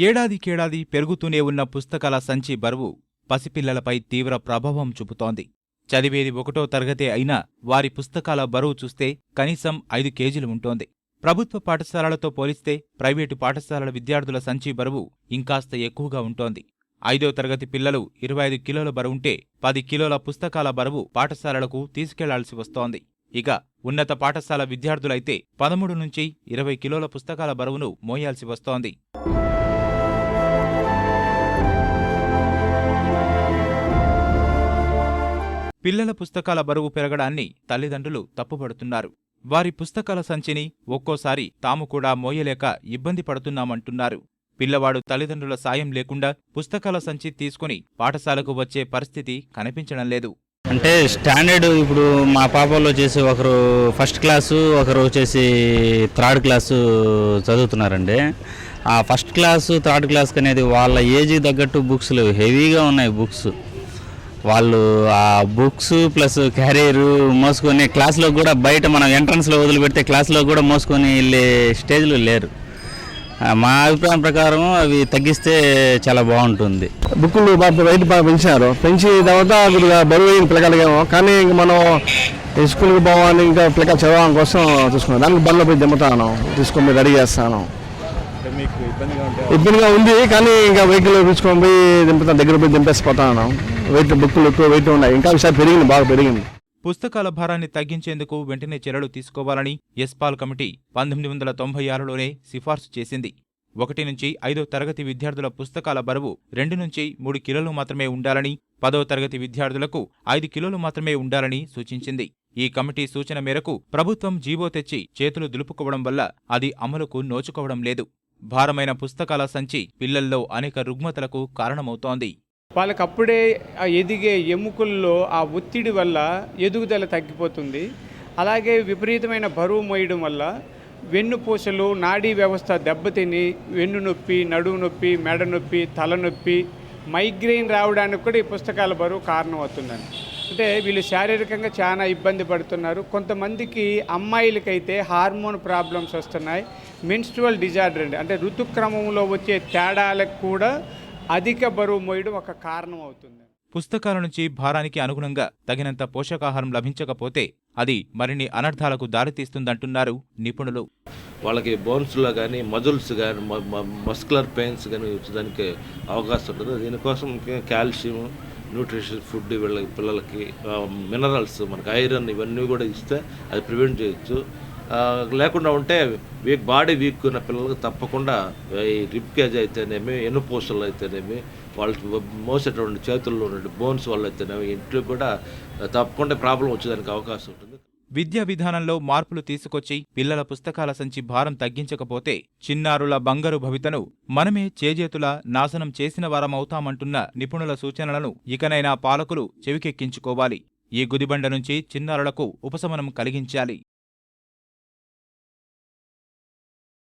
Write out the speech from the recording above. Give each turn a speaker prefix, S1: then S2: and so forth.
S1: ఏడాదికేడాది పెరుగుతూనే ఉన్న పుస్తకాల సంచి బరువు పసిపిల్లలపై తీవ్ర ప్రభావం చూపుతోంది. చదివేది 1వ తరగతే అయినా వారి పుస్తకాల బరువు చూస్తే కనీసం 5 కేజీలు ఉంటోంది. ప్రభుత్వ పాఠశాలలతో పోలిస్తే ప్రైవేటు పాఠశాలల విద్యార్థుల సంచి బరువు ఇంకాస్త ఎక్కువగా ఉంటోంది. 5వ తరగతి పిల్లలు 25 కిలోల బరువుంటే 10 కిలోల పుస్తకాల బరువు పాఠశాలలకు తీసుకెళ్లాల్సి వస్తోంది. ఇక ఉన్నత పాఠశాల విద్యార్థులైతే 13 నుంచి 20 కిలోల పుస్తకాల బరువును మోయాల్సి వస్తోంది. పిల్లల పుస్తకాల బరువు పెరగడాన్ని తల్లిదండ్రులు తప్పుపడుతున్నారు. వారి పుస్తకాల సంచిని ఒక్కోసారి తాము కూడా మోయలేక ఇబ్బంది పడుతున్నామంటున్నారు. పిల్లవాడు తల్లిదండ్రుల సాయం లేకుండా పుస్తకాల సంచి తీసుకుని పాఠశాలకు వచ్చే పరిస్థితి కనిపించడం లేదు.
S2: అంటే స్టాండర్డ్ ఇప్పుడు మా పాపలో వచ్చేసి ఒకరు ఫస్ట్ క్లాసు, ఒకరు వచ్చేసి థర్డ్ క్లాసు చదువుతున్నారండి. ఆ ఫస్ట్ క్లాసు థర్డ్ క్లాస్కి అనేది వాళ్ళ ఏజ్కి తగ్గట్టు బుక్స్లు హెవీగా ఉన్నాయి. బుక్స్ వాళ్ళు ఆ బుక్స్ ప్లస్ క్యారియరు మోసుకొని క్లాస్లో కూడా బయట మనం ఎంట్రన్స్లో వదిలిపెడితే క్లాస్లో కూడా మోసుకొని వెళ్ళే స్టేజ్లో లేరు. మా అభిప్రాయం ప్రకారం అవి తగ్గిస్తే చాలా బాగుంటుంది.
S3: బుక్కులు వెయిట్ బాగా పెంచారు. పెంచి తర్వాత కొద్దిగా బరువు అయిన పిల్లకాయలకేమో, కానీ ఇంక మనం స్కూల్కి పోవాలి, ఇంకా పిల్లకాయలు చదవడం కోసం చూసుకున్నాం. దానికి బండ్లో పోయి దింపుతాను, తీసుకొని రెడీ చేస్తాను. ఇబ్బందిగా ఉంది, కానీ ఇంకా వెహికల్ తీసుకొని పోయి దింపుతాను, దగ్గర పోయి దింపేసిపోతాను. వెయిట్ బుక్కులు ఎక్కువ వెయిట్ ఉన్నాయి, ఇంకా విషయాలు పెరిగింది, బాగా పెరిగింది.
S1: పుస్తకాల భారాన్ని తగ్గించేందుకు వెంటనే చర్యలు తీసుకోవాలని యశ్పాల్ కమిటీ 1996లోనే సిఫార్సు చేసింది. 1 నుంచి 5వ తరగతి విద్యార్థుల పుస్తకాల బరువు 2 నుంచి 3 కిలోలు మాత్రమే ఉండాలని, 10వ తరగతి విద్యార్థులకు 5 కిలోలు మాత్రమే ఉండాలని సూచించింది. ఈ కమిటీ సూచన మేరకు ప్రభుత్వం జీవో తెచ్చి చేతులు దులుపుకోవడం వల్ల అది అమలుకు నోచుకోవడం లేదు. భారమైన పుస్తకాల సంచి పిల్లల్లో అనేక రుగ్మతలకు కారణమవుతోంది.
S4: వాళ్ళకి అప్పుడే ఎదిగే ఎముకల్లో ఆ ఒత్తిడి వల్ల ఎదుగుదల తగ్గిపోతుంది. అలాగే విపరీతమైన బరువు మోయడం వల్ల వెన్నుపూసలు, నాడీ వ్యవస్థ దెబ్బతిని వెన్ను నొప్పి, నడుము నొప్పి, మెడ నొప్పి, తలనొప్పి, మైగ్రెయిన్ రావడానికి కూడా ఈ పుస్తకాల బరువు కారణం అవుతుందని. అంటే వీళ్ళు శారీరకంగా చాలా ఇబ్బంది పడుతున్నారు. కొంతమందికి అమ్మాయిలకైతే హార్మోన్ ప్రాబ్లమ్స్ వస్తున్నాయి. మెన్స్ట్రువల్ డిజార్డర్ అంటే ఋతుక్రమంలో వచ్చే తేడాలకు కూడా అధిక బరువు మోయడం ఒక కారణం అవుతుంది.
S1: పుస్తకాల నుంచి భారానికి అనుగుణంగా తగినంత పోషకాహారం లభించకపోతే అది మరిన్ని అనర్థాలకు దారితీస్తుందంటున్నారు నిపుణులు.
S5: వాళ్ళకి బోన్స్లో కానీ, మజిల్స్ కానీ, మస్కులర్ పెయిన్స్ కానీ వచ్చేదానికి అవకాశం ఉంటుంది. దీనికోసం కాల్షియం, న్యూట్రిషన్ ఫుడ్ వీళ్ళకి పిల్లలకి మినరల్స్, మనకి ఐరన్ ఇవన్నీ కూడా ఇస్తే అది ప్రివెంట్ చేయొచ్చు. లేకుండా ఉంటే బాడీ వీక్ ఉన్న పిల్లలకు తప్పకుండా ఈ రిబ్ కేజ్ అయితేనేమి, ఎన్నుపూసలు అయితేనేమి, వాళ్ళు మోసేటువంటి చేతుల్లో ఉన్న బోన్స్ వల్ల అయితేనేమి ఇంట్లో కూడా తప్పకుండా ప్రాబ్లం వచ్చేదానికి అవకాశం ఉంటుంది.
S1: విద్యా విధానంలో మార్పులు తీసుకొచ్చి పిల్లల పుస్తకాల సంచి భారం తగ్గించకపోతే చిన్నారుల బంగారు భవితను మనమే చేజేతులా నాశనం చేసిన వారమవుతామంటున్న నిపుణుల సూచనలను ఇకనైనా పాలకులు చెవికెక్కించుకోవాలి. ఈ గుదిబండ నుంచి చిన్నారులకు ఉపశమనం కలిగించాలి.